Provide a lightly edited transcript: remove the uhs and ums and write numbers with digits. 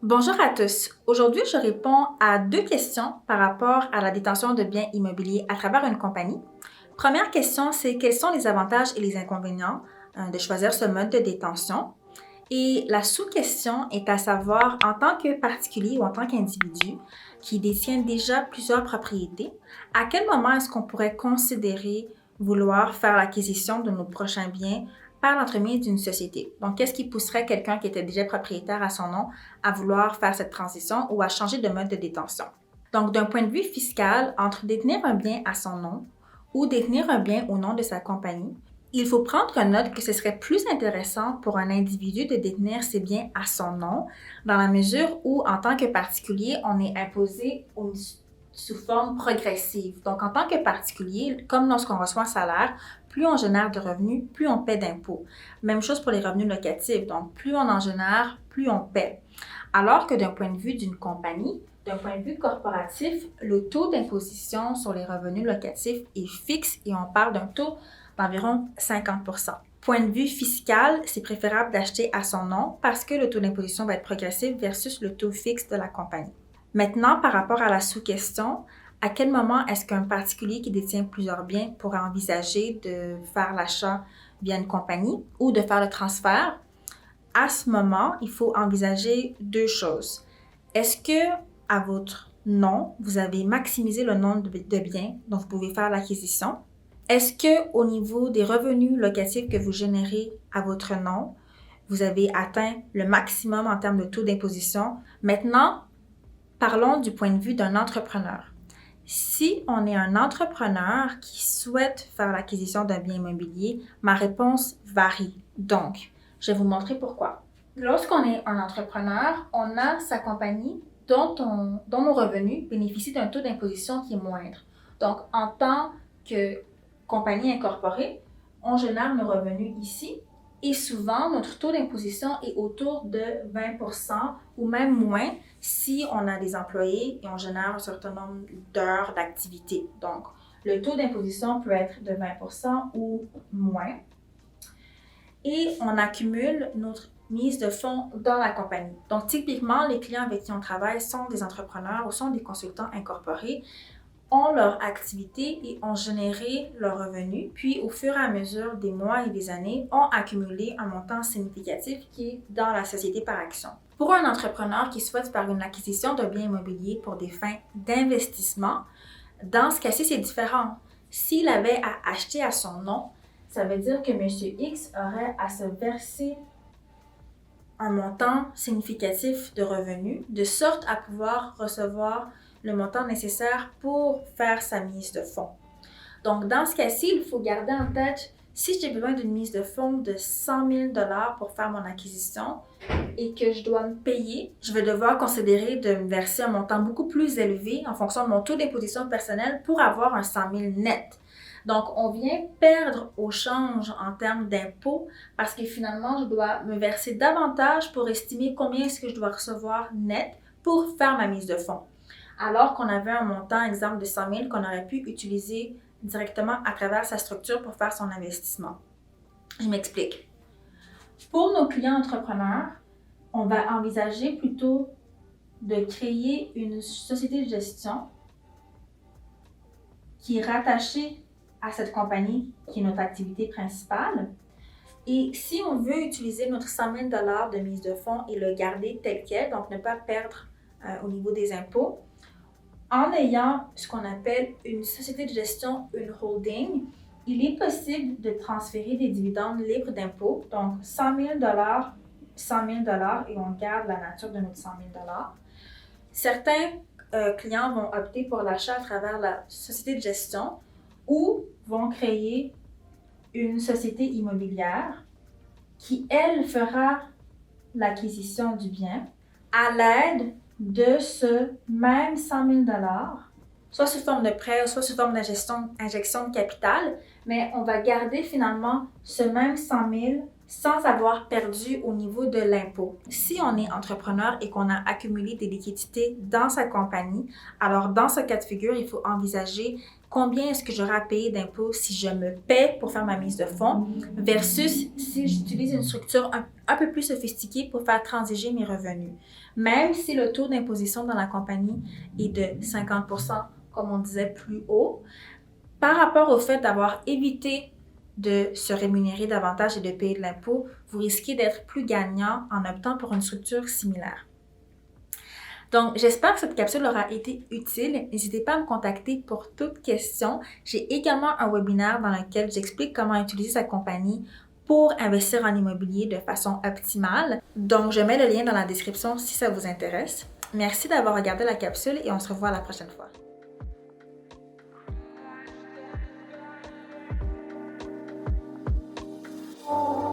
Bonjour à tous. Aujourd'hui, je réponds à deux questions par rapport à la détention de biens immobiliers à travers une compagnie. Première question, c'est quels sont les avantages et les inconvénients de choisir ce mode de détention? Et la sous-question est à savoir, en tant que particulier ou en tant qu'individu qui détient déjà plusieurs propriétés, à quel moment est-ce qu'on pourrait considérer vouloir faire l'acquisition de nos prochains biens par l'entremise d'une société? Donc, qu'est-ce qui pousserait quelqu'un qui était déjà propriétaire à son nom à vouloir faire cette transition ou à changer de mode de détention? Donc, d'un point de vue fiscal, entre détenir un bien à son nom ou détenir un bien au nom de sa compagnie, il faut prendre note que ce serait plus intéressant pour un individu de détenir ses biens à son nom, dans la mesure où, en tant que particulier, on est imposé sous forme progressive. Donc, en tant que particulier, comme lorsqu'on reçoit un salaire, plus on génère de revenus, plus on paie d'impôts. Même chose pour les revenus locatifs. Donc, plus on en génère, plus on paie. Alors que d'un point de vue d'une compagnie, d'un point de vue corporatif, le taux d'imposition sur les revenus locatifs est fixe et on parle d'un taux d'environ 50%. Point de vue fiscal, c'est préférable d'acheter à son nom parce que le taux d'imposition va être progressif versus le taux fixe de la compagnie. Maintenant, par rapport à la sous-question, à quel moment est-ce qu'un particulier qui détient plusieurs biens pourrait envisager de faire l'achat via une compagnie ou de faire le transfert? À ce moment, il faut envisager deux choses. Est-ce que à votre nom, vous avez maximisé le nombre de biens dont vous pouvez faire l'acquisition? Est-ce que au niveau des revenus locatifs que vous générez à votre nom, vous avez atteint le maximum en termes de taux d'imposition? Maintenant, parlons du point de vue d'un entrepreneur. Si on est un entrepreneur qui souhaite faire l'acquisition d'un bien immobilier, ma réponse varie. Donc, je vais vous montrer pourquoi. Lorsqu'on est un entrepreneur, on a sa compagnie dont nos revenus bénéficient d'un taux d'imposition qui est moindre. Donc, en tant que compagnie incorporée, on génère nos revenus ici et souvent, notre taux d'imposition est autour de 20% ou même moins si on a des employés et on génère un certain nombre d'heures d'activité. Donc, le taux d'imposition peut être de 20% ou moins. Et on accumule notre mise de fonds dans la compagnie. Donc, typiquement, les clients avec qui on travaille sont des entrepreneurs ou sont des consultants incorporés, ont leur activité et ont généré leurs revenus, puis au fur et à mesure des mois et des années, ont accumulé un montant significatif qui est dans la société par action. Pour un entrepreneur qui souhaite faire une acquisition de biens immobiliers pour des fins d'investissement, dans ce cas-ci, c'est différent. S'il avait à acheter à son nom, ça veut dire que M. X aurait à se verser un montant significatif de revenus, de sorte à pouvoir recevoir le montant nécessaire pour faire sa mise de fonds. Donc, dans ce cas-ci, il faut garder en tête, si j'ai besoin d'une mise de fonds de 100 000 $ pour faire mon acquisition et que je dois me payer, je vais devoir considérer de me verser un montant beaucoup plus élevé en fonction de mon taux d'imposition personnelle pour avoir un 100 000 net. Donc, on vient perdre au change en termes d'impôts parce que finalement, je dois me verser davantage pour estimer combien est-ce que je dois recevoir net pour faire ma mise de fonds. Alors qu'on avait un montant, exemple, de 100 000 qu'on aurait pu utiliser directement à travers sa structure pour faire son investissement. Je m'explique. Pour nos clients entrepreneurs, on va envisager plutôt de créer une société de gestion qui est rattachée à cette compagnie qui est notre activité principale. Et si on veut utiliser notre 100 000 $ de mise de fonds et le garder tel quel, donc ne pas perdre au niveau des impôts, en ayant ce qu'on appelle une société de gestion, une holding, il est possible de transférer des dividendes libres d'impôts, donc 100 000 $, 100 000 $ et on garde la nature de notre 100 000 $. Certains clients vont opter pour l'achat à travers la société de gestion ou vont créer une société immobilière qui, elle, fera l'acquisition du bien à l'aide de ce même 100 000 $, soit sous forme de prêt, soit sous forme d'injection de capital, mais on va garder finalement ce même 100 000 sans avoir perdu au niveau de l'impôt. Si on est entrepreneur et qu'on a accumulé des liquidités dans sa compagnie, alors dans ce cas de figure, il faut envisager combien est-ce que j'aurai à payer d'impôts si je me paie pour faire ma mise de fonds versus si j'utilise une structure un peu plus sophistiquée pour faire transiger mes revenus. Même si le taux d'imposition dans la compagnie est de 50%, comme on disait plus haut, par rapport au fait d'avoir évité de se rémunérer davantage et de payer de l'impôt, vous risquez d'être plus gagnant en optant pour une structure similaire. Donc, j'espère que cette capsule aura été utile. N'hésitez pas à me contacter pour toute question. J'ai également un webinaire dans lequel j'explique comment utiliser sa compagnie pour investir en immobilier de façon optimale. Donc, je mets le lien dans la description si ça vous intéresse. Merci d'avoir regardé la capsule et on se revoit la prochaine fois. Oh.